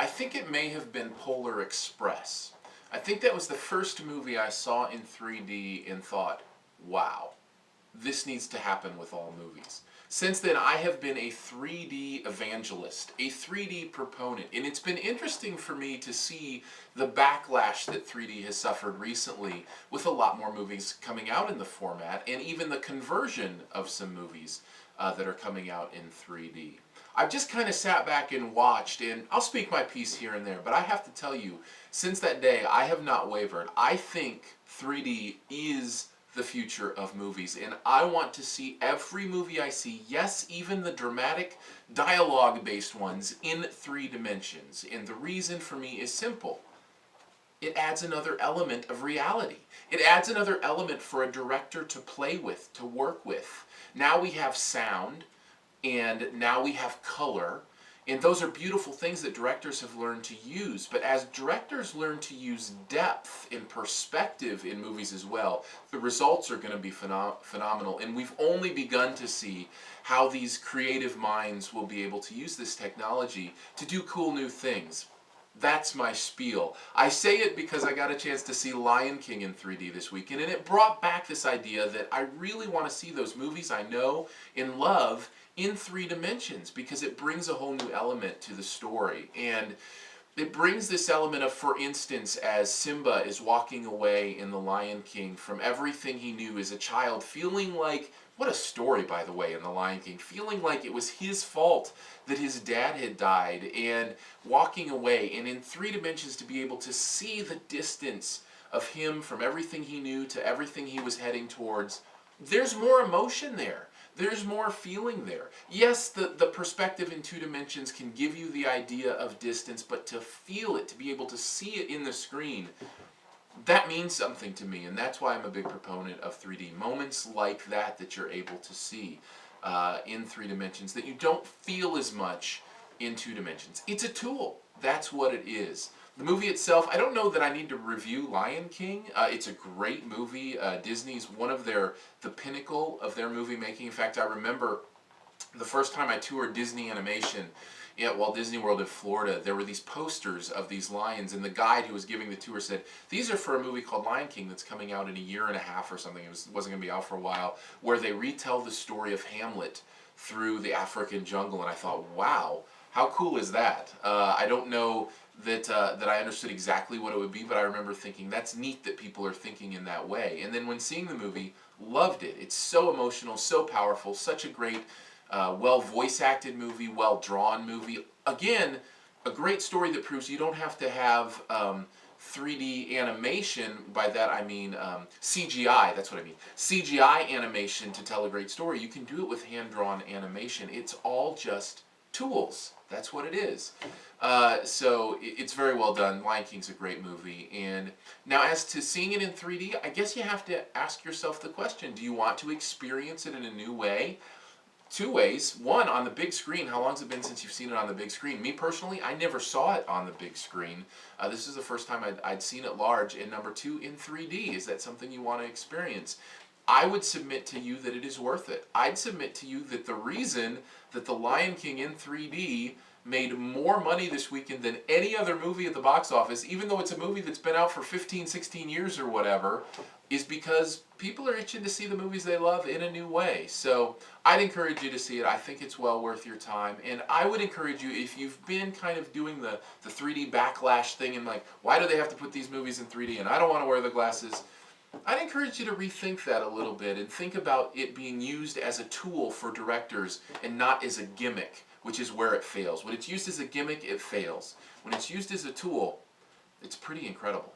I think it may have been Polar Express. I think that was the first movie I saw in 3D and thought, wow, this needs to happen with all movies. Since then, I have been a 3D evangelist, a 3D proponent, and it's been interesting for me to see the backlash that 3D has suffered recently with a lot more movies coming out in the format, and even the conversion of some movies that are coming out in 3D. I've just kind of sat back and watched, and I'll speak my piece here and there, but I have to tell you, since that day, I have not wavered. I think 3D is the future of movies, and I want to see every movie I see, yes, even the dramatic dialogue-based ones, in 3 dimensions. And the reason for me is simple. It adds another element of reality. It adds another element for a director to play with, to work with. Now we have sound, and now we have color, and those are beautiful things that directors have learned to use. But as directors learn to use depth and perspective in movies as well, the results are going to be phenomenal. And we've only begun to see how these creative minds will be able to use this technology to do cool new things. That's my spiel. I say it because I got a chance to see Lion King in 3D this weekend, and it brought back this idea that I really want to see those movies I know and love in 3 dimensions, because it brings a whole new element to the story. And it brings this element of, for instance, as Simba is walking away in The Lion King from everything he knew as a child, feeling like, what a story, by the way, in The Lion King, feeling like it was his fault that his dad had died, and walking away, and in 3 dimensions to be able to see the distance of him from everything he knew to everything he was heading towards. There's more emotion there. There's more feeling there. Yes, the perspective in 2 dimensions can give you the idea of distance, but to feel it, to be able to see it in the screen, that means something to me, and that's why I'm a big proponent of 3D. Moments like that that you're able to see in 3 dimensions that you don't feel as much in 2 dimensions. It's a tool. That's what it is. The movie itself, I don't know that I need to review Lion King. It's a great movie. Disney's one of the pinnacle of their movie making. In fact, I remember the first time I toured Disney Animation at Walt Disney World in Florida, there were these posters of these lions, and the guide who was giving the tour said, these are for a movie called Lion King that's coming out in a year and a half or something. It wasn't going to be out for a while, where they retell the story of Hamlet through the African jungle. And I thought, wow, how cool is that? I don't know that I understood exactly what it would be, but I remember thinking, that's neat that people are thinking in that way. And then when seeing the movie, loved it. It's so emotional, so powerful, such a great, well voice-acted movie, well-drawn movie. Again, a great story that proves you don't have to have 3D animation. By that I mean CGI, that's what I mean. CGI animation to tell a great story. You can do it with hand-drawn animation. It's all just tools. That's what it is. So it's very well done. Lion King's a great movie. And now as to seeing it in 3D, I guess you have to ask yourself the question, do you want to experience it in a new way? 2 ways. One, on the big screen. How long has it been since you've seen it on the big screen? Me personally, I never saw it on the big screen. This is the first time I'd seen it large. And number 2, in 3D. Is that something you want to experience? I would submit to you that it is worth it. I'd submit to you that the reason that The Lion King in 3D made more money this weekend than any other movie at the box office, even though it's a movie that's been out for 15, 16 years or whatever, is because people are itching to see the movies they love in a new way. So I'd encourage you to see it. I think it's well worth your time. And I would encourage you, if you've been kind of doing the 3D backlash thing and like, why do they have to put these movies in 3D and I don't want to wear the glasses, I'd encourage you to rethink that a little bit and think about it being used as a tool for directors and not as a gimmick, which is where it fails. When it's used as a gimmick, it fails. When it's used as a tool, it's pretty incredible.